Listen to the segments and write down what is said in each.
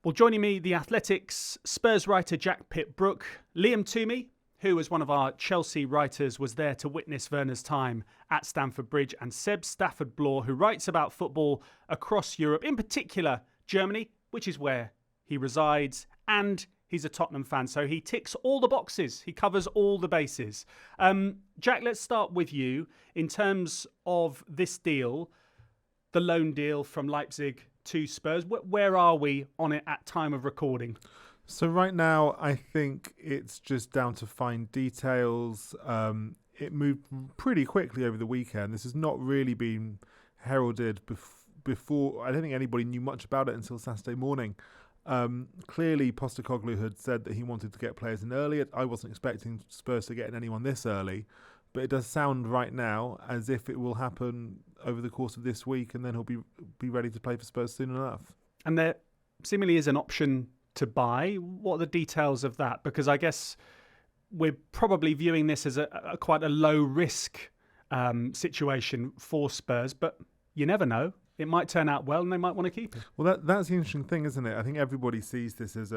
Well, joining me, the Athletics Spurs writer Jack Pitt-Brooke, Liam Twomey, who, as one of our Chelsea writers, was there to witness Werner's time at Stamford Bridge, and Seb Stafford-Bloor, who writes about football across Europe, in particular Germany, which is where he resides, and he's a Tottenham fan, so he ticks all the boxes. He covers all the bases. Jack, let's start with you. In terms of this deal, the loan deal from Leipzig to Spurs, where are we on it at time of recording? So right now, I think it's just down to fine details. It moved pretty quickly over the weekend. This has not really been heralded before. I don't think anybody knew much about it until Saturday morning. Clearly, Postecoglou had said that he wanted to get players in early. I wasn't expecting Spurs to get in anyone this early, but it does sound right now as if it will happen over the course of this week, and then he'll be ready to play for Spurs soon enough. And there seemingly is an option to buy. What are the details of that? Because I guess we're probably viewing this as a quite a low risk situation for Spurs, but you never know. It might turn out well and they might want to keep it. Well, that's the interesting thing, isn't it? I think everybody sees this as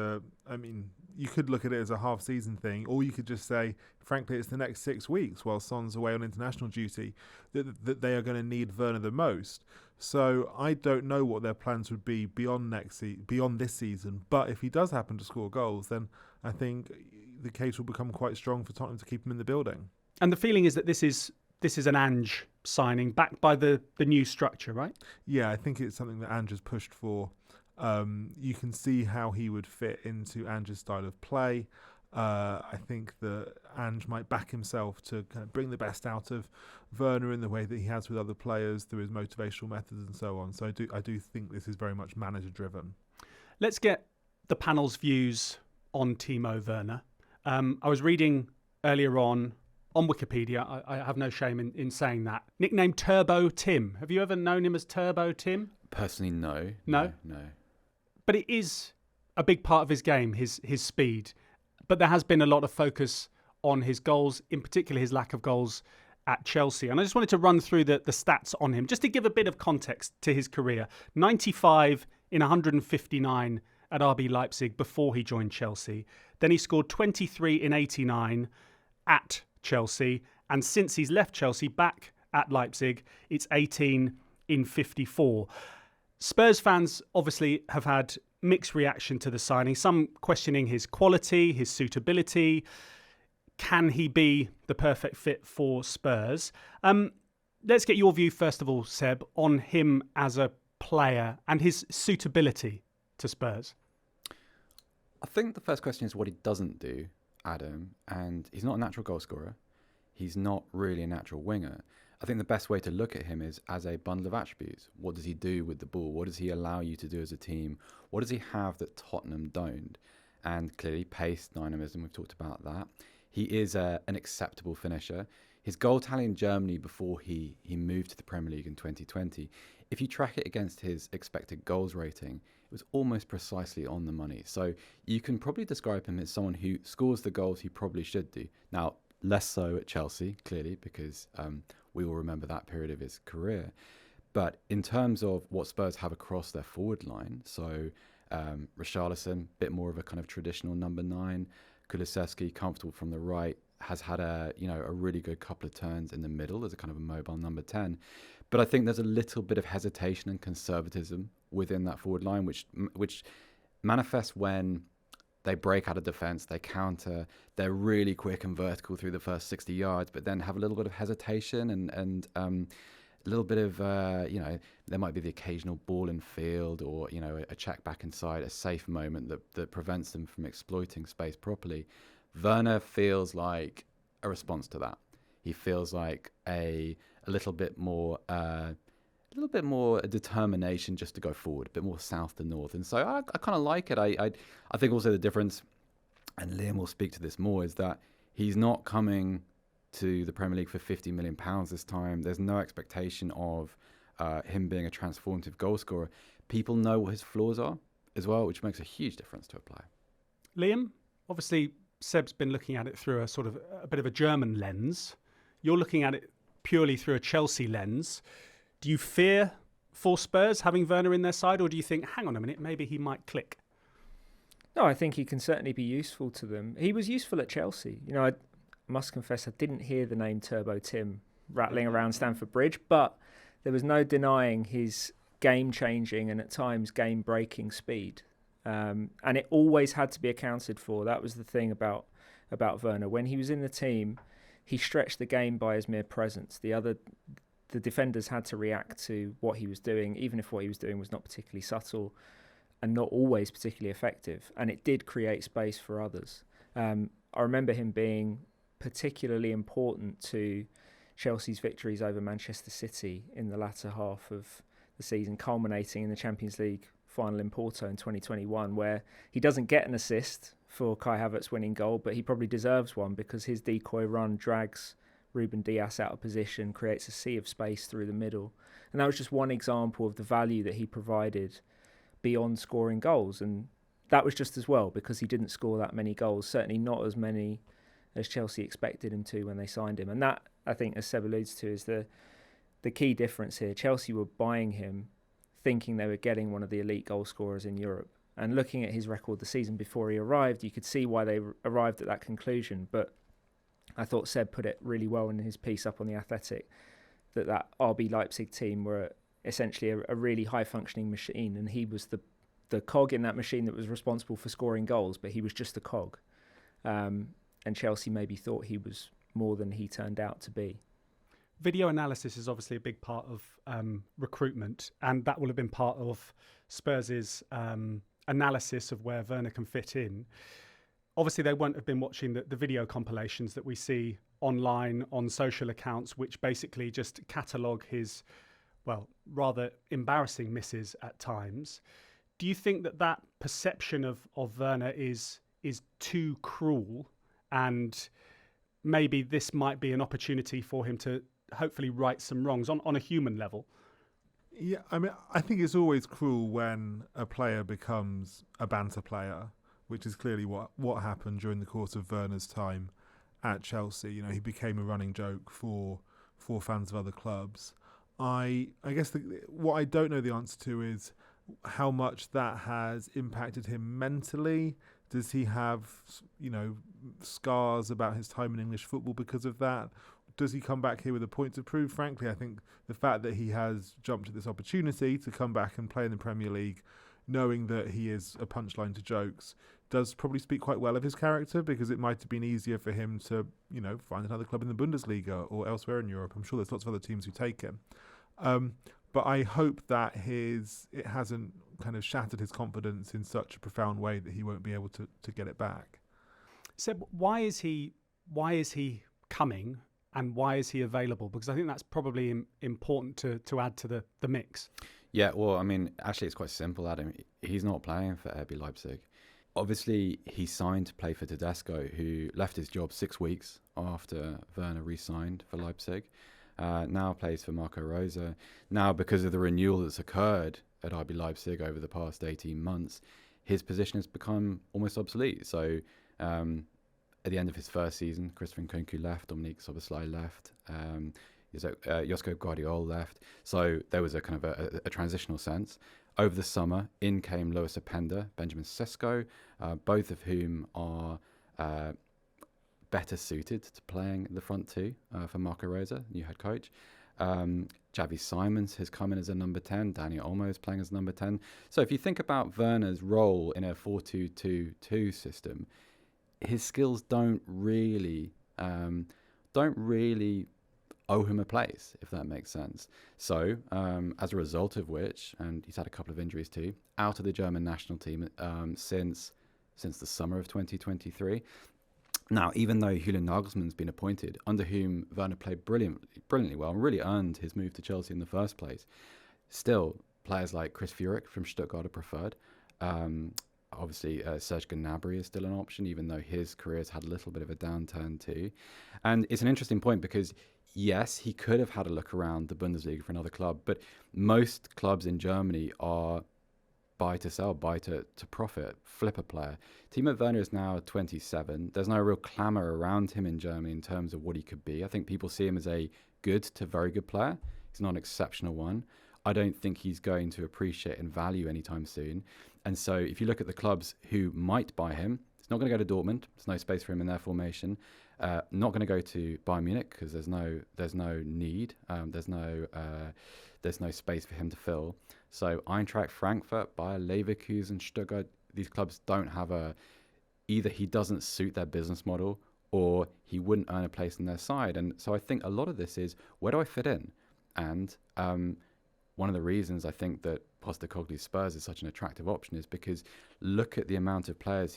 you could look at it as a half-season thing, or you could just say, frankly, it's the next 6 weeks while Son's away on international duty that they are going to need Werner the most. So I don't know what their plans would be beyond this season. But if he does happen to score goals, then I think the case will become quite strong for Tottenham to keep him in the building. And the feeling is that this is an Ange signing backed by the new structure, right? Yeah, I think it's something that Ange has pushed for. You can see how he would fit into Ange's style of play. I think that Ange might back himself to kind of bring the best out of Werner in the way that he has with other players through his motivational methods and so on. So I do think this is very much manager driven. Let's get the panel's views on Timo Werner. I was reading earlier on Wikipedia, I have no shame in saying that. Nicknamed Turbo Tim. Have you ever known him as Turbo Tim? Personally, no. No? No. But it is a big part of his game, his speed. But there has been a lot of focus on his goals, in particular his lack of goals at Chelsea. And I just wanted to run through the stats on him, just to give a bit of context to his career. 95 in 159 at RB Leipzig before he joined Chelsea. Then he scored 23 in 89 at Chelsea, and since he's left Chelsea back at Leipzig, it's 18 in 54. Spurs fans obviously have had mixed reaction to the signing, some questioning his quality, his suitability. Can he be the perfect fit for Spurs? Let's get your view first of all, Seb, on him as a player and his suitability to Spurs. I think the first question is what he doesn't do, Adam, and he's not a natural goal scorer. He's not really a natural winger. I think the best way to look at him is as a bundle of attributes. What does he do with the ball? What does he allow you to do as a team? What does he have that Tottenham don't? And clearly pace, dynamism, we've talked about that. He is an acceptable finisher. His goal tally in Germany before he moved to the Premier League in 2020, if you track it against his expected goals rating, it was almost precisely on the money. So you can probably describe him as someone who scores the goals he probably should do. Now, less so at Chelsea, clearly, because we all remember that period of his career. But in terms of what Spurs have across their forward line, so Richarlison, a bit more of a kind of traditional number 9, Kulusevski, comfortable from the right, has had a really good couple of turns in the middle as a kind of a mobile number 10. But I think there's a little bit of hesitation and conservatism within that forward line, which manifests when they break out of defence, they counter, they're really quick and vertical through the first 60 yards, but then have a little bit of hesitation and a little bit of, there might be the occasional ball in field or, a check back inside, a safe moment that prevents them from exploiting space properly. Werner feels like a response to that. He feels like a little bit more determination just to go forward, a bit more south to north. And so I kind of like it. I think also the difference, and Liam will speak to this more, is that he's not coming to the Premier League for £50 million this time. There's no expectation of him being a transformative goal scorer. People know what his flaws are as well, which makes a huge difference to a player. Liam, obviously Seb's been looking at it through a sort of a bit of a German lens. You're looking at it purely through a Chelsea lens. Do you fear for Spurs having Werner in their side, or do you think, hang on a minute, maybe he might click? No, I think he can certainly be useful to them. He was useful at Chelsea. You know, I must confess I didn't hear the name Turbo Tim rattling around Stamford Bridge, but there was no denying his game-changing and at times game-breaking speed. And it always had to be accounted for. That was the thing about Werner. When he was in the team, he stretched the game by his mere presence. The defenders had to react to what he was doing, even if what he was doing was not particularly subtle and not always particularly effective. And it did create space for others. I remember him being particularly important to Chelsea's victories over Manchester City in the latter half of the season, culminating in the Champions League final in Porto in 2021, where he doesn't get an assist for Kai Havertz's winning goal, but he probably deserves one because his decoy run drags Ruben Dias out of position, creates a sea of space through the middle. And that was just one example of the value that he provided beyond scoring goals. And that was just as well because he didn't score that many goals, certainly not as many as Chelsea expected him to when they signed him. And that, I think, as Seb alludes to, is the key difference here. Chelsea were buying him thinking they were getting one of the elite goal scorers in Europe. And looking at his record the season before he arrived, you could see why they arrived at that conclusion. But I thought Seb put it really well in his piece up on The Athletic, that RB Leipzig team were essentially a really high-functioning machine, and he was the cog in that machine that was responsible for scoring goals, but he was just a cog. And Chelsea maybe thought he was more than he turned out to be. Video analysis is obviously a big part of recruitment, and that will have been part of Spurs' analysis of where Werner can fit in. Obviously, they won't have been watching the video compilations that we see online on social accounts, which basically just catalogue his, well, rather embarrassing misses at times. Do you think that perception of Werner is too cruel, and maybe this might be an opportunity for him to hopefully right some wrongs on a human level? Yeah, I mean, I think it's always cruel when a player becomes a banter player, which is clearly what happened during the course of Werner's time at Chelsea. You know, he became a running joke for fans of other clubs. I guess what I don't know the answer to is how much that has impacted him mentally. Does he have, scars about his time in English football because of that? Does he come back here with a point to prove? Frankly, I think the fact that he has jumped at this opportunity to come back and play in the Premier League, knowing that he is a punchline to jokes, does probably speak quite well of his character, because it might have been easier for him to, find another club in the Bundesliga or elsewhere in Europe. I'm sure there's lots of other teams who take him. But I hope that it hasn't kind of shattered his confidence in such a profound way that he won't be able to get it back. Seb, why is he coming and why is he available? Because I think that's probably important to add to the mix. Yeah, well, I mean, actually, it's quite simple, Adam. He's not playing for RB Leipzig. Obviously, he signed to play for Tedesco, who left his job 6 weeks after Werner re-signed for Leipzig. Now plays for Marco Rose. Now, because of the renewal that's occurred at RB Leipzig over the past 18 months, his position has become almost obsolete. So at the end of his first season, Christopher Nkunku left, Dominique Szoboszlai left, Josko Guardiola left. So there was a kind of a transitional sense. Over the summer, in came Lois Openda, Benjamin Sesko, both of whom are better suited to playing the front two for Marco Rose, new head coach. Xavi Simons has come in as a number 10. Daniel Olmo is playing as number 10. So if you think about Werner's role in a 4-2-2-2 system, his skills don't really owe him a place, if that makes sense. So as a result of which, and he's had a couple of injuries too, out of the German national team since the summer of 2023. Now, even though Julian Nagelsmann's been appointed, under whom Werner played brilliantly well and really earned his move to Chelsea in the first place, still players like Chris Furyk from Stuttgart are preferred. Obviously, Serge Gnabry is still an option, even though his career's had a little bit of a downturn too. And it's an interesting point because, yes, he could have had a look around the Bundesliga for another club, but most clubs in Germany are buy to sell, buy to profit, flip a player. Timo Werner is now 27. There's no real clamour around him in Germany in terms of what he could be. I think people see him as a good to very good player. He's not an exceptional one. I don't think he's going to appreciate and value anytime soon. And so if you look at the clubs who might buy him, it's not going to go to Dortmund. There's no space for him in their formation. Not going to go to Bayern Munich because there's no need. There's no space for him to fill. So Eintracht Frankfurt, Bayer Leverkusen, Stuttgart, these clubs don't have either he doesn't suit their business model or he wouldn't earn a place in their side. And so I think a lot of this is, where do I fit in? And one of the reasons I think that Postecoglou's Spurs is such an attractive option is because look at the amount of players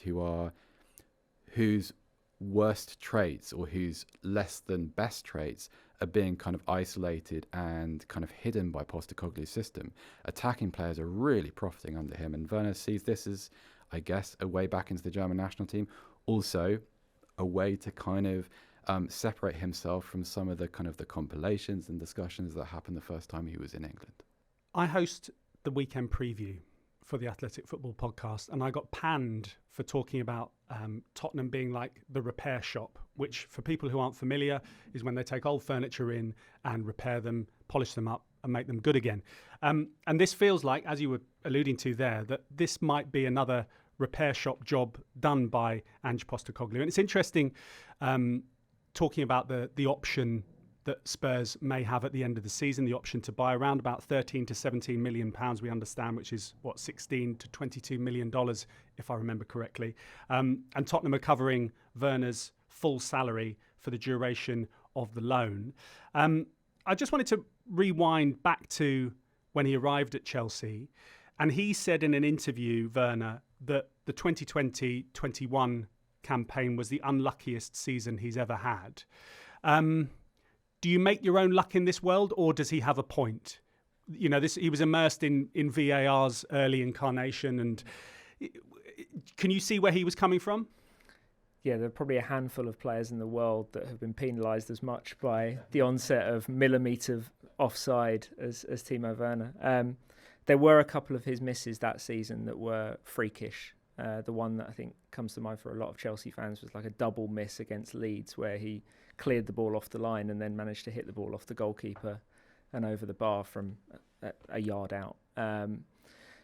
whose worst traits or whose less than best traits are being kind of isolated and kind of hidden by Postecoglou's system. Attacking players are really profiting under him, and Werner sees this as, I guess, a way back into the German national team. Also, a way to kind of separate himself from some of the kind of the compilations and discussions that happened the first time he was in England. I host the weekend preview for the Athletic Football Podcast, and I got panned for talking about Tottenham being like the repair shop, which for people who aren't familiar is when they take old furniture in and repair them, polish them up and make them good again. And this feels like, as you were alluding to there, that this might be another repair shop job done by Ange Postecoglou. And it's interesting talking about the option that Spurs may have at the end of the season, the option to buy around about 13 to 17 million pounds, we understand, which is what, 16 to 22 million dollars, if I remember correctly. And Tottenham are covering Werner's full salary for the duration of the loan. I just wanted to rewind back to when he arrived at Chelsea, and he said in an interview, Werner, that the 2020-21 campaign was the unluckiest season he's ever had. Do you make your own luck in this world, or does he have a point? You know, he was immersed in VAR's early incarnation, and can you see where he was coming from? Yeah, there are probably a handful of players in the world that have been penalised as much by the onset of millimetre offside as Timo Werner. There were a couple of his misses that season that were freakish. The one that I think comes to mind for a lot of Chelsea fans was like a double miss against Leeds, where he cleared the ball off the line and then managed to hit the ball off the goalkeeper and over the bar from a yard out.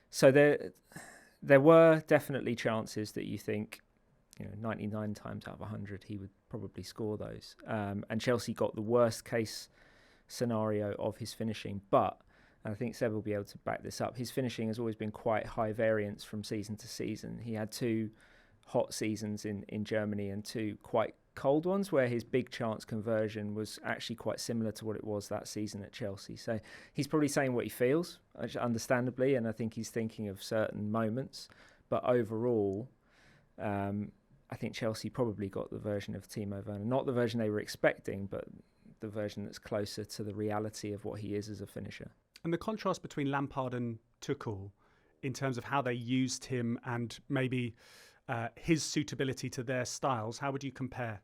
So there were definitely chances that you think, 99 times out of 100 he would probably score those. And Chelsea got the worst case scenario of his finishing, but, and I think Seb will be able to back this up, his finishing has always been quite high variance from season to season. He had 2 hot seasons in Germany and 2 quite cold ones where his big chance conversion was actually quite similar to what it was that season at Chelsea. So he's probably saying what he feels, understandably, and I think he's thinking of certain moments. But overall, I think Chelsea probably got the version of Timo Werner, not the version they were expecting, but the version that's closer to the reality of what he is as a finisher. And the contrast between Lampard and Tuchel in terms of how they used him and maybe his suitability to their styles, how would you compare?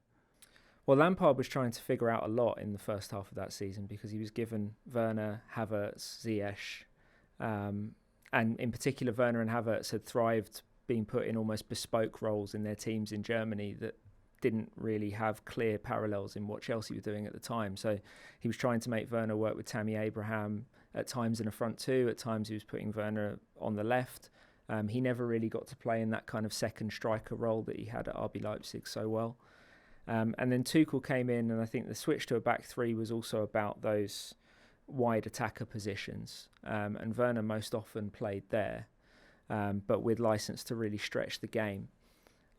Well, Lampard was trying to figure out a lot in the first half of that season because he was given Werner, Havertz, Ziyech, and in particular Werner and Havertz had thrived being put in almost bespoke roles in their teams in Germany that didn't really have clear parallels in what Chelsea were doing at the time. So he was trying to make Werner work with Tammy Abraham, at times in a front 2, at times he was putting Werner on the left. He never really got to play in that kind of second striker role that he had at RB Leipzig so well. And then Tuchel came in, and I think the switch to a back 3 was also about those wide attacker positions. And Werner most often played there, but with license to really stretch the game.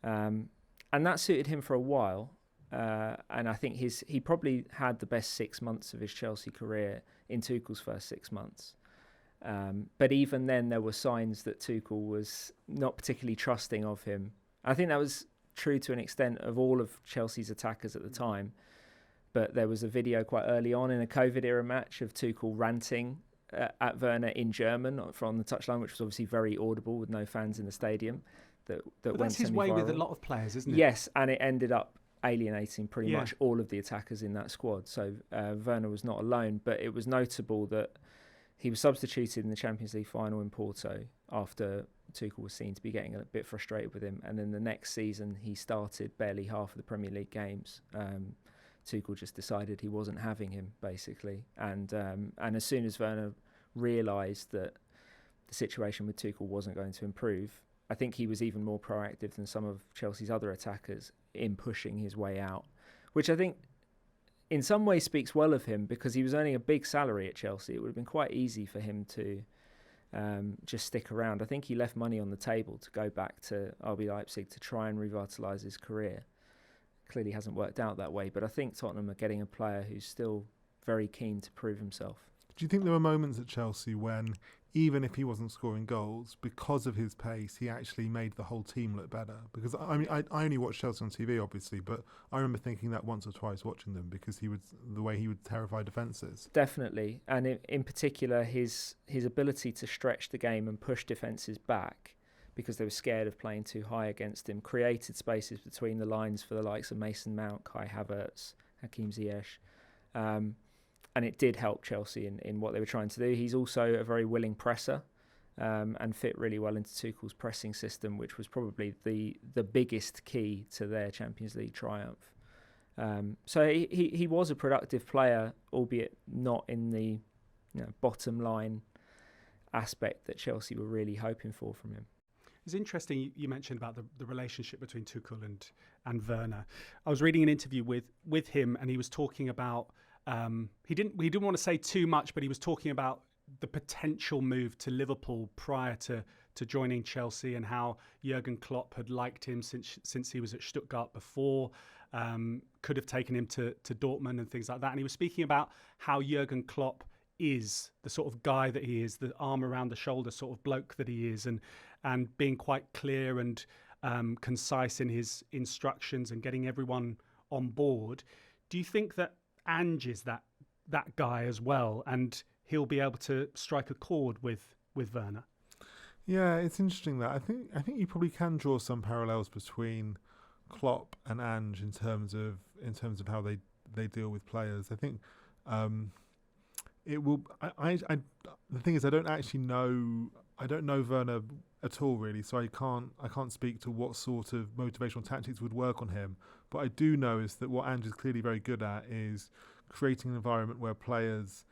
And that suited him for a while. And I think he probably had the best 6 months of his Chelsea career in Tuchel's first 6 months. But even then, there were signs that Tuchel was not particularly trusting of him. I think that was true to an extent of all of Chelsea's attackers at the time. But there was a video quite early on in a COVID-era match of Tuchel ranting at Werner in German from the touchline, which was obviously very audible with no fans in the stadium. But that's his way with a lot of players, isn't it? Yes, and it ended up alienating pretty much all of the attackers in that squad. So Werner was not alone, but it was notable that he was substituted in the Champions League final in Porto after Tuchel was seen to be getting a bit frustrated with him. And then the next season, he started barely half of the Premier League games. Tuchel just decided he wasn't having him, basically. And as soon as Werner realised that the situation with Tuchel wasn't going to improve. I think he was even more proactive than some of Chelsea's other attackers in pushing his way out, which I think in some ways speaks well of him, because he was earning a big salary at Chelsea. It would have been quite easy for him to just stick around. I think he left money on the table to go back to RB Leipzig to try and revitalise his career. Clearly hasn't worked out that way, but I think Tottenham are getting a player who's still very keen to prove himself. Do you think there were moments at Chelsea when, even if he wasn't scoring goals, because of his pace, he actually made the whole team look better? Because I only watched Chelsea on TV, obviously, but I remember thinking that once or twice watching them, because the way he would terrify defences. Definitely, and in particular, his ability to stretch the game and push defences back because they were scared of playing too high against him, created spaces between the lines for the likes of Mason Mount, Kai Havertz, Hakim Ziyech. And it did help Chelsea in what they were trying to do. He's also a very willing presser and fit really well into Tuchel's pressing system, which was probably the biggest key to their Champions League triumph. So he was a productive player, albeit not in the bottom line aspect that Chelsea were really hoping for from him. It's interesting you mentioned about the relationship between Tuchel and Werner. I was reading an interview with him, and he was talking about he didn't want to say too much, but he was talking about the potential move to Liverpool prior to joining Chelsea, and how Jurgen Klopp had liked him since he was at Stuttgart before, could have taken him to Dortmund and things like that. And he was speaking about how Jurgen Klopp is the sort of guy that he is, the arm around the shoulder sort of bloke that he is, and being quite clear and concise in his instructions and getting everyone on board. Do you think that Ange is that guy as well, and he'll be able to strike a chord with Werner? Yeah, it's interesting that I think you probably can draw some parallels between Klopp and Ange in terms of how they deal with players. I think it will. The thing is, I don't know Werner at all really, so I can't speak to what sort of motivational tactics would work on him. But I do know is that what Ange is clearly very good at is creating an environment where players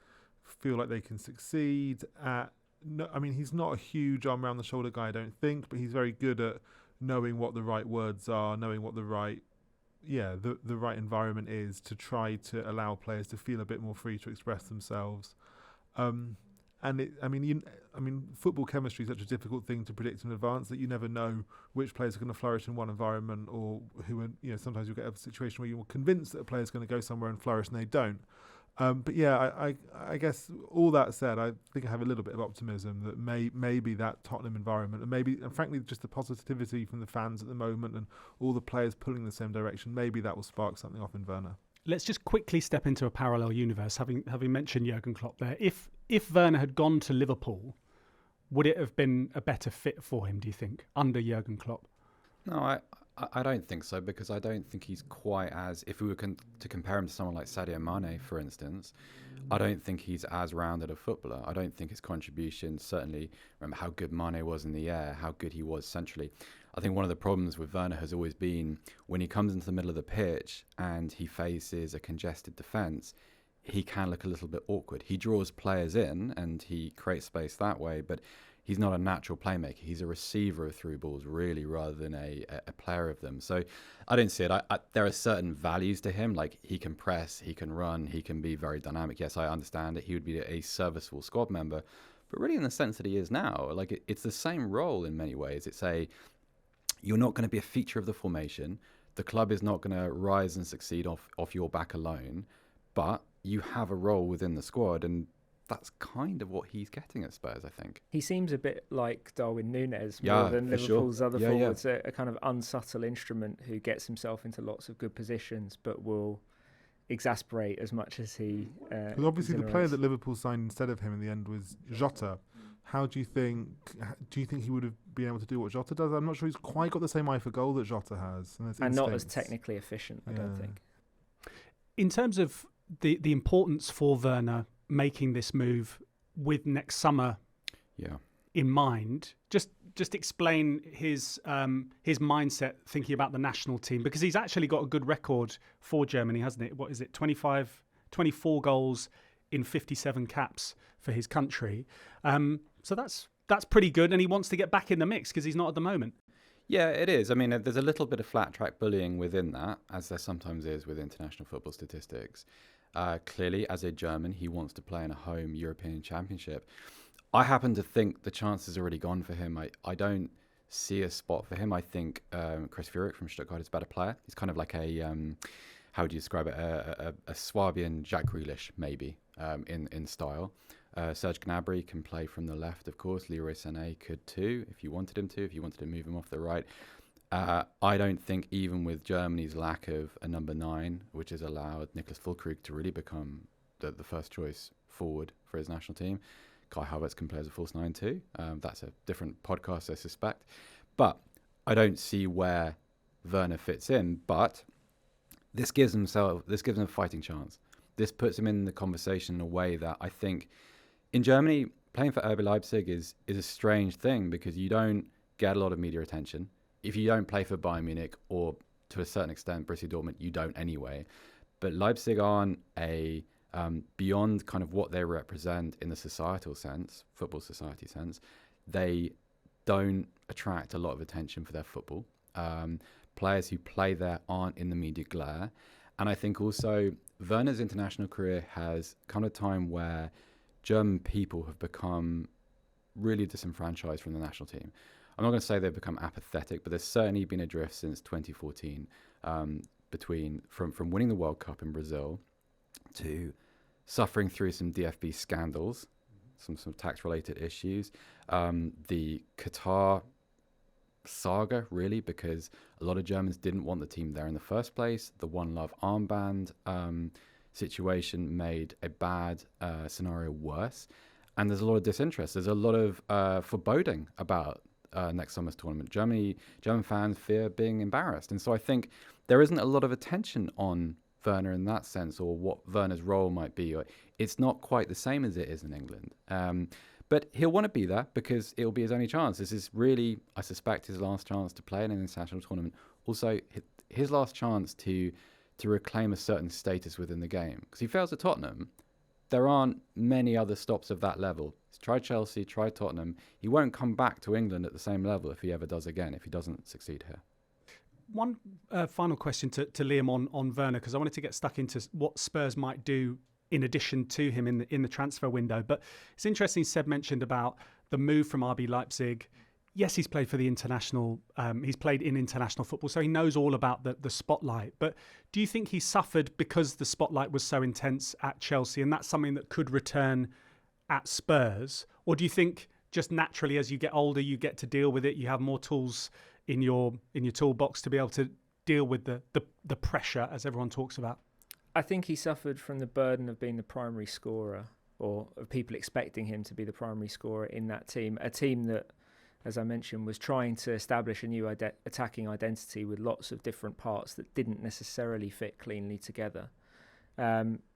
feel like they can succeed at. No, I mean, he's not a huge arm around the shoulder guy, I don't think, but he's very good at knowing what the right words are, knowing what the right environment is to try to allow players to feel a bit more free to express themselves. Football chemistry is such a difficult thing to predict in advance that you never know which players are going to flourish in one environment, or sometimes you'll get a situation where you're convinced that a player's going to go somewhere and flourish and they don't. But yeah, I guess all that said, I think I have a little bit of optimism that maybe that Tottenham environment, and frankly just the positivity from the fans at the moment and all the players pulling the same direction, maybe that will spark something off in Werner. Let's just quickly step into a parallel universe, having mentioned Jurgen Klopp there. If Werner had gone to Liverpool, would it have been a better fit for him, do you think, under Jurgen Klopp? No, I don't think so, because I don't think he's quite as, if we were to compare him to someone like Sadio Mane, for instance, I don't think he's as rounded a footballer. I don't think his contribution, certainly, remember how good Mane was in the air, how good he was centrally. I think one of the problems with Werner has always been when he comes into the middle of the pitch and he faces a congested defence, he can look a little bit awkward. He draws players in and he creates space that way, but he's not a natural playmaker. He's a receiver of through balls, really, rather than a player of them. So I don't see it. There are certain values to him, like he can press, he can run, he can be very dynamic. Yes, I understand that he would be a serviceable squad member, but really in the sense that he is now, like it's the same role in many ways. You're not going to be a feature of the formation. The club is not going to rise and succeed off your back alone, but you have a role within the squad, and that's kind of what he's getting at Spurs, I think. He seems a bit like Darwin Núñez more than Liverpool's other forwards, a kind of unsubtle instrument who gets himself into lots of good positions but will exasperate as much as he Because obviously the player that Liverpool signed instead of him in the end was Jota. Do you think he would have been able to do what Jota does? I'm not sure he's quite got the same eye for goal that Jota has. And not as technically efficient, I don't think. In terms of the importance for Werner making this move with next summer in mind, just explain his mindset thinking about the national team, because he's actually got a good record for Germany, hasn't it? What is it, 24 goals in 57 caps for his country. So that's that's pretty good, and he wants to get back in the mix because he's not at the moment. Yeah, it is. I mean, there's a little bit of flat track bullying within that, as there sometimes is with international football statistics. Clearly, as a German, he wants to play in a home European Championship. I happen to think the chance is already gone for him. I don't see a spot for him. I think Chris Führich from Stuttgart is a better player. He's kind of like how would you describe it? A Swabian Jack Grealish, maybe, in style. Serge Gnabry can play from the left, of course. Leroy Sané could too, if you wanted him to, if you wanted to move him off the right. I don't think even with Germany's lack of a number 9, which has allowed Niklas Füllkrug to really become the first choice forward for his national team, Kai Havertz can play as a false 9 too. That's a different podcast, I suspect. But I don't see where Werner fits in. But this gives him a fighting chance. This puts him in the conversation in a way that I think in Germany, playing for RB Leipzig is a strange thing because you don't get a lot of media attention. If you don't play for Bayern Munich or to a certain extent Borussia Dortmund, you don't anyway. But Leipzig aren't beyond kind of what they represent in the societal sense, football society sense. They don't attract a lot of attention for their football. Players who play there aren't in the media glare. And I think also Werner's international career has come at a time where German people have become really disenfranchised from the national team. I'm not going to say they've become apathetic, but there's certainly been a drift since 2014 from winning the World Cup in Brazil to suffering through some DFB scandals, some tax-related issues, the Qatar saga, really, because a lot of Germans didn't want the team there in the first place. The One Love armband situation made a bad scenario worse. And there's a lot of disinterest. There's a lot of foreboding about next summer's tournament. German fans fear being embarrassed. And so I think there isn't a lot of attention on Werner in that sense, or what Werner's role might be. It's not quite the same as it is in England. But he'll want to be there because it'll be his only chance. This is really, I suspect, his last chance to play in an international tournament. Also, his last chance to reclaim a certain status within the game. Because he fails at Tottenham, there aren't many other stops of that level. He's tried Chelsea, tried Tottenham. He won't come back to England at the same level if he ever does again, if he doesn't succeed here. One final question to Liam on Werner, because I wanted to get stuck into what Spurs might do in addition to him in the transfer window. But it's interesting Seb mentioned about the move from RB Leipzig. Yes, he's played for the international. He's played in international football, so he knows all about the spotlight. But do you think he suffered because the spotlight was so intense at Chelsea, and that's something that could return at Spurs? Or do you think just naturally as you get older, you get to deal with it, you have more tools in your toolbox to be able to deal with the pressure, as everyone talks about? I think he suffered from the burden of being the primary scorer, or of people expecting him to be the primary scorer in that team. A team that, as I mentioned, was trying to establish a new attacking identity with lots of different parts that didn't necessarily fit cleanly together.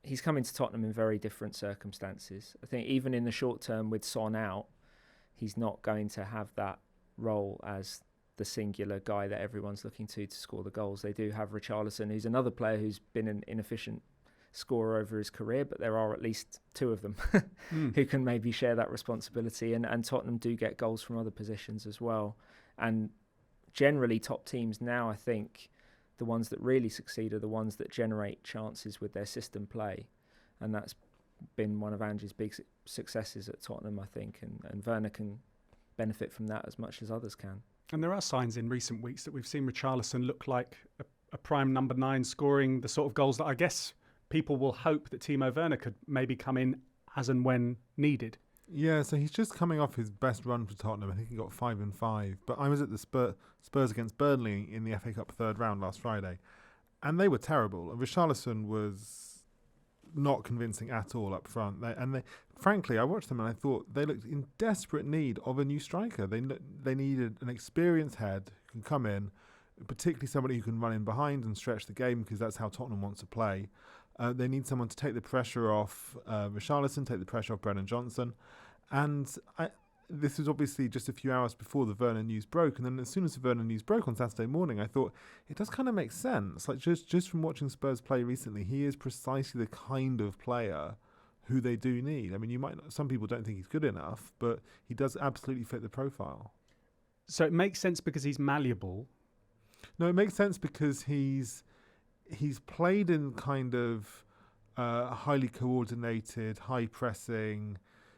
He's come into Tottenham in very different circumstances. I think even in the short term with Son out, he's not going to have that role as the singular guy that everyone's looking to score the goals. They do have Richarlison, who's another player who's been an inefficient scorer over his career, but there are at least two of them who can maybe share that responsibility. And Tottenham do get goals from other positions as well. And generally top teams now, I think, the ones that really succeed are the ones that generate chances with their system play. And that's been one of Ange's big successes at Tottenham, I think. And Werner can benefit from that as much as others can. And there are signs in recent weeks that we've seen Richarlison look like a prime number 9, scoring the sort of goals that I guess people will hope that Timo Werner could maybe come in as and when needed. Yeah, so he's just coming off his best run for Tottenham. I think he got 5 and 5. But I was at the Spurs against Burnley in the FA Cup third round last Friday, and they were terrible. Richarlison was not convincing at all up front. Frankly, I watched them and I thought they looked in desperate need of a new striker. They needed an experienced head who can come in, particularly somebody who can run in behind and stretch the game, because that's how Tottenham wants to play. They need someone to take the pressure off Richarlison, take the pressure off Brennan Johnson. And this was obviously just a few hours before the Werner news broke. And then as soon as the Werner news broke on Saturday morning, I thought, it does kind of make sense. Like just from watching Spurs play recently, he is precisely the kind of player who they do need. I mean, some people don't think he's good enough, but he does absolutely fit the profile. So it makes sense because he's malleable. No, it makes sense because he's played in kind of highly coordinated, high pressing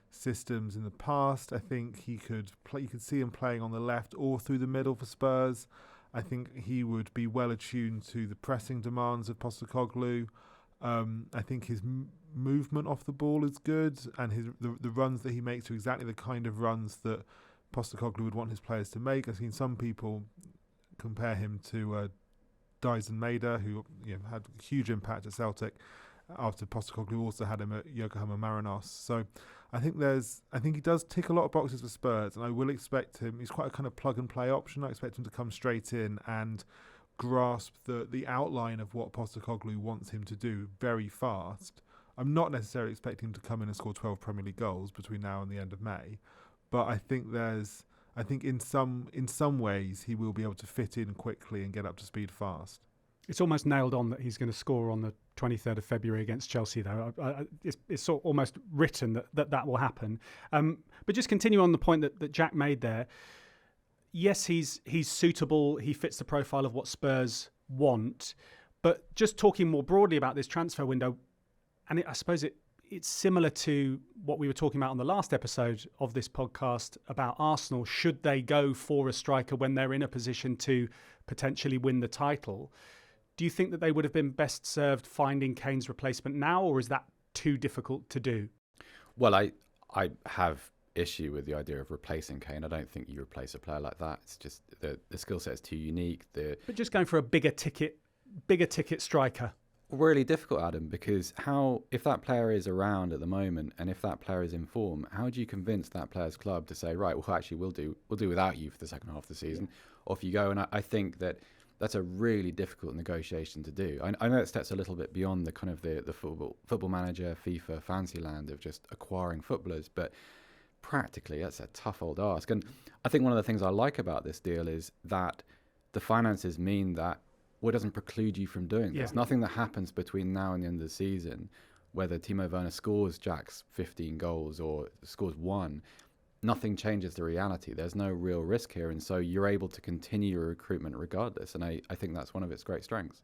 systems in the past. I think he could play. You could see him playing on the left or through the middle for Spurs. I think he would be well attuned to the pressing demands of Postecoglou. I think his movement off the ball is good, and the runs that he makes are exactly the kind of runs that Postecoglou would want his players to make. I've seen some people compare him to Dyson Maeda, who had a huge impact at Celtic after Postecoglou also had him at Yokohama Marinos. So I think he does tick a lot of boxes for Spurs, and I will expect him. He's quite a kind of plug and play option. I expect him to come straight in and grasp the outline of what Postecoglou wants him to do very fast. I'm not necessarily expecting him to come in and score 12 Premier League goals between now and the end of May, but I think in some ways he will be able to fit in quickly and get up to speed fast. It's almost nailed on that he's going to score on the 23rd of February against Chelsea, though. It's sort of almost written that will happen. But just continue on the point that Jack made there. Yes, he's suitable. He fits the profile of what Spurs want. But just talking more broadly about this transfer window, and I suppose it's similar to what we were talking about on the last episode of this podcast about Arsenal. Should they go for a striker when they're in a position to potentially win the title? Do you think that they would have been best served finding Kane's replacement now, or is that too difficult to do? Well, I have issue with the idea of replacing Kane. I don't think you replace a player like that. It's just the skill set is too unique. But just going for a bigger ticket striker. Really difficult, Adam, because if that player is around at the moment and if that player is in form, how do you convince that player's club to say, right, well, actually, we'll do without you for the second half of the season? Off you go. And I think that's a really difficult negotiation to do. I know it steps a little bit beyond the kind of the football manager, FIFA, fancy land of just acquiring footballers, but practically that's a tough old ask. And I think one of the things I like about this deal is that the finances mean that it doesn't preclude you from doing this. Nothing that happens between now and the end of the season, whether Timo Werner scores Jack's 15 goals or scores one, nothing changes the reality. There's no real risk here, and so you're able to continue your recruitment regardless, and I think that's one of its great strengths.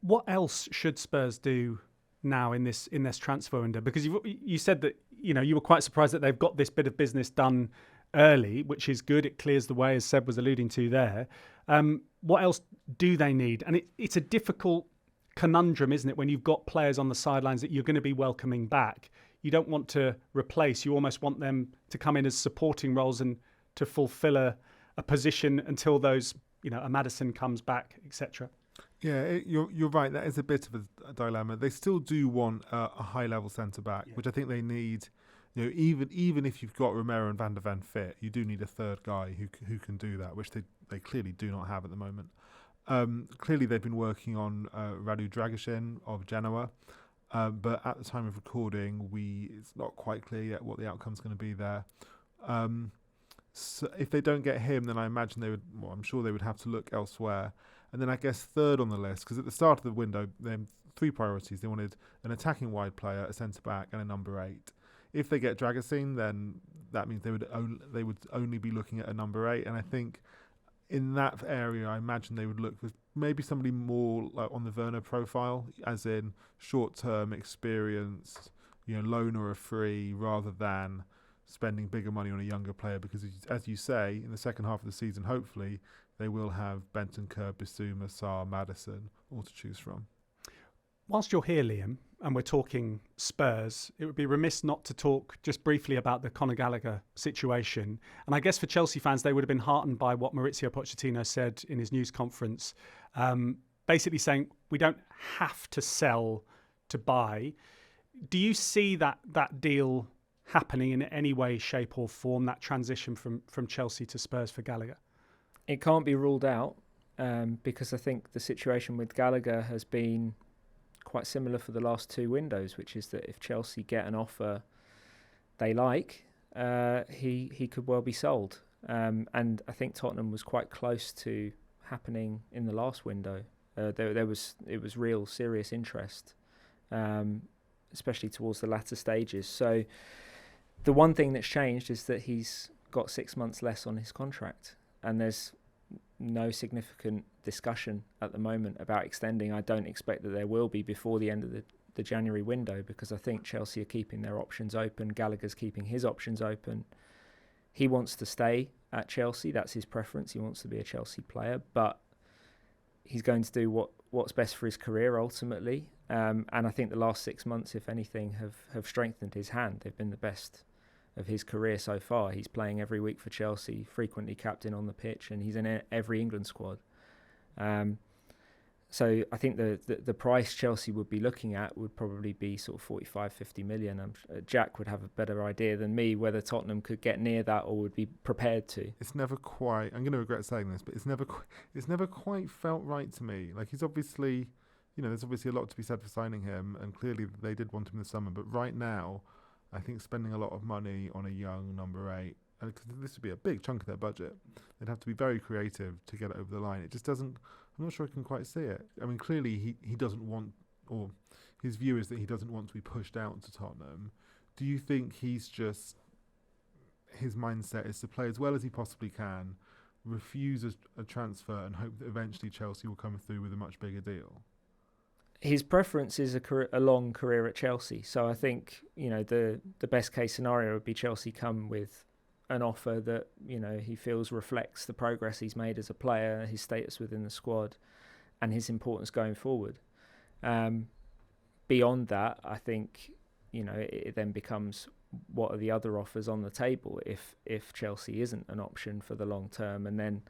What else should Spurs do now in this transfer window? Because you said that you were quite surprised that they've got this bit of business done early, which is good. It clears the way, as Seb was alluding to there. What else do they need? And it's a difficult conundrum, isn't it, when you've got players on the sidelines that you're going to be welcoming back. You don't want to replace. You almost want them to come in as supporting roles and to fulfill a position until those, a Maddison comes back, etc. Yeah, you're right. That is a bit of a dilemma. They still do want a high-level centre-back, which I think they need. Even if you've got Romero and Van der Ven fit, you do need a third guy who can do that, which they clearly do not have at the moment. Clearly, they've been working on Radu Dragusin of Genoa. But at the time of recording, it's not quite clear yet what the outcome's going to be there. So if they don't get him, then I imagine I'm sure they would have to look elsewhere. And then I guess third on the list, because at the start of the window, they had three priorities. They wanted an attacking wide player, a centre-back, and a number 8. If they get Dragusin, then that means they would only be looking at a number 8. And I think in that area, I imagine they would look for maybe somebody more like on the Werner profile, as in short-term experience, loan or a free, rather than spending bigger money on a younger player. Because as you say, in the second half of the season, hopefully they will have Bentancur, Bissouma, Sarr, Maddison, all to choose from. Whilst you're here, Liam, and we're talking Spurs, it would be remiss not to talk just briefly about the Conor Gallagher situation. And I guess for Chelsea fans, they would have been heartened by what Maurizio Pochettino said in his news conference, basically saying we don't have to sell to buy. Do you see that deal happening in any way, shape or form, that transition from Chelsea to Spurs for Gallagher? It can't be ruled out because I think the situation with Gallagher has been quite similar for the last two windows, which is that if Chelsea get an offer they like, he could well be sold. And I think Tottenham was quite close to happening in the last window. It was real serious interest. especially towards the latter stages. So the one thing that's changed is that he's got 6 months less on his contract, and there's no significant discussion at the moment about extending. I don't expect that there will be before the end of the January window, because I think Chelsea are keeping their options open. Gallagher's keeping his options open. He wants to stay at Chelsea. That's his preference. He wants to be a Chelsea player, but he's going to do what's best for his career ultimately. And I think the last 6 months, if anything, have strengthened his hand. They've been the best of his career so far. He's playing every week for Chelsea, frequently captain on the pitch, and he's in every England squad. So I think the price Chelsea would be looking at would probably be sort of 45, 50 million. Jack would have a better idea than me whether Tottenham could get near that or would be prepared to. It's never quite, I'm going to regret saying this, but it's never quite felt right to me. Like, he's obviously, there's obviously a lot to be said for signing him, and clearly they did want him in the summer, but right now I think spending a lot of money on a young number 8, because this would be a big chunk of their budget, they'd have to be very creative to get it over the line. It just doesn't, I'm not sure I can quite see it. I mean, clearly he doesn't want, or his view is that he doesn't want to be pushed out to Tottenham. Do you think his mindset is to play as well as he possibly can, refuse a transfer, and hope that eventually Chelsea will come through with a much bigger deal? His preference is a long career at Chelsea. So I think, the best case scenario would be Chelsea come with an offer that, he feels reflects the progress he's made as a player, his status within the squad, and his importance going forward. Beyond that, I think, it then becomes, what are the other offers on the table if Chelsea isn't an option for the long term? And then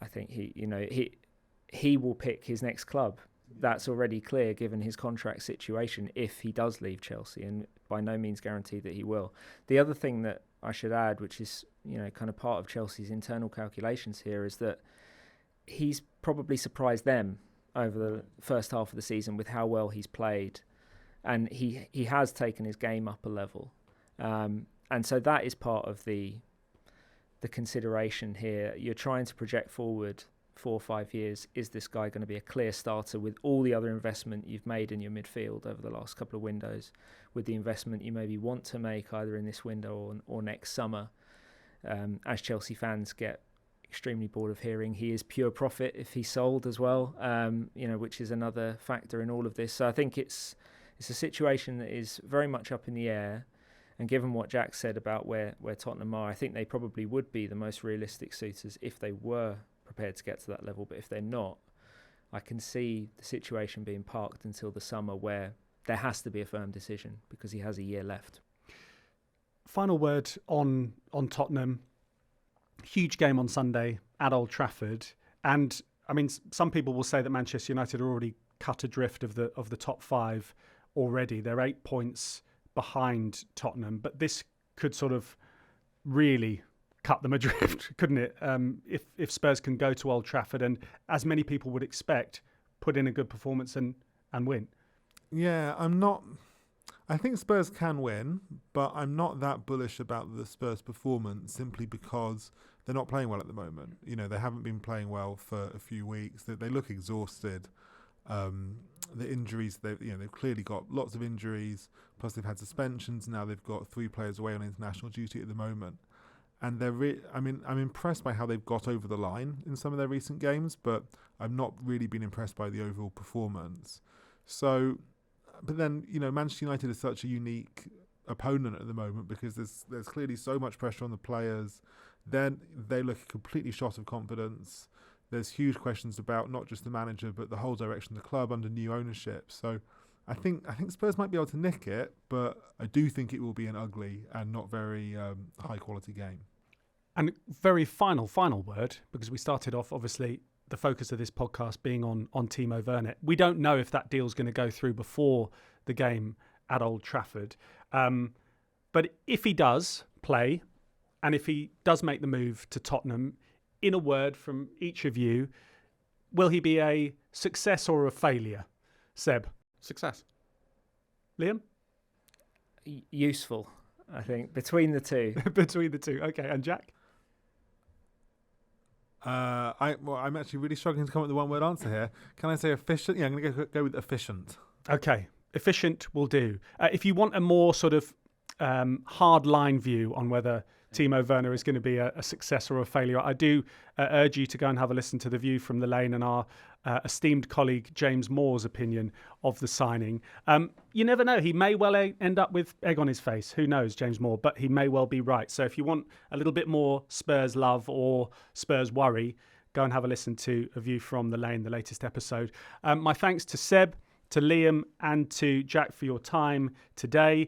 I think he will pick his next club. That's already clear given his contract situation if he does leave Chelsea, and by no means guaranteed that he will. The other thing that I should add, which is kind of part of Chelsea's internal calculations here, is that he's probably surprised them over the first half of the season with how well he's played, and he has taken his game up a level, and so that is part of the consideration here. You're trying to project forward 4 or 5 years. Is this guy going to be a clear starter with all the other investment you've made in your midfield over the last couple of windows, with the investment you maybe want to make either in this window or next summer? As Chelsea fans get extremely bored of hearing, he is pure profit if he's sold as well, which is another factor in all of this. So I think it's a situation that is very much up in the air. And given what Jack said about where Tottenham are, I think they probably would be the most realistic suitors if they were prepared to get to that level. But if they're not, I can see the situation being parked until the summer, where there has to be a firm decision because he has a year left. Final word on Tottenham. Huge game on Sunday at Old Trafford, and I mean, some people will say that Manchester United are already cut adrift of the top 5 already. They're 8 points behind Tottenham, but this could sort of really cut them adrift, couldn't it? If Spurs can go to Old Trafford and, as many people would expect, put in a good performance and win. Yeah, I think Spurs can win, but I'm not that bullish about the Spurs performance simply because they're not playing well at the moment. They haven't been playing well for a few weeks. They look exhausted. The injuries, they've clearly got lots of injuries, plus they've had suspensions. Now they've got 3 players away on international duty at the moment. And I'm impressed by how they've got over the line in some of their recent games, but I've not really been impressed by the overall performance. So, but then, Manchester United is such a unique opponent at the moment because there's clearly so much pressure on the players. Then they look completely shot of confidence. There's huge questions about not just the manager, but the whole direction of the club under new ownership. So I think Spurs might be able to nick it, but I do think it will be an ugly and not very high-quality game. And very final word, because we started off, obviously, the focus of this podcast being on Timo Werner. We don't know if that deal's going to go through before the game at Old Trafford. But if he does play, and if he does make the move to Tottenham, in a word from each of you, will he be a success or a failure? Seb? Success. Liam? Useful, I think, between the two. Between the two. Okay, and Jack? I'm actually really struggling to come up with the one-word answer here. Can I say efficient? Yeah, I'm going to go with efficient. Okay, efficient will do. If you want a more sort of hard line view on whether Timo Werner is going to be a success or a failure, I do urge you to go and have a listen to the view from the lane and our esteemed colleague James Moore's opinion of the signing. You never know, he may well end up with egg on his face. Who knows, James Moore, but he may well be right. So if you want a little bit more Spurs love or Spurs worry, go and have a listen to A View from the Lane, the latest episode. My thanks to Seb, to Liam and to Jack for your time today.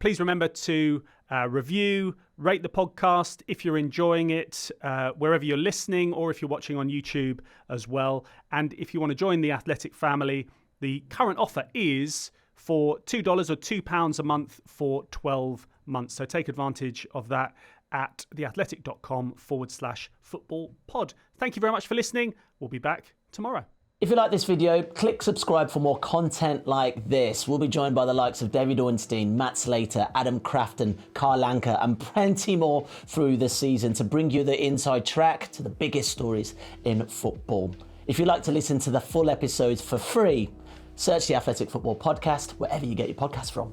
Please remember to review, rate the podcast if you're enjoying it, wherever you're listening or if you're watching on YouTube as well. And if you want to join the Athletic family, the current offer is for $2 or £2 a month for 12 months. So take advantage of that at theathletic.com/football pod. Thank you very much for listening. We'll be back tomorrow. If you like this video, click subscribe for more content like this. We'll be joined by the likes of David Ornstein, Matt Slater, Adam Crafton, Carl Anker, and plenty more through the season to bring you the inside track to the biggest stories in football. If you'd like to listen to the full episodes for free, search the Athletic Football Podcast wherever you get your podcasts from.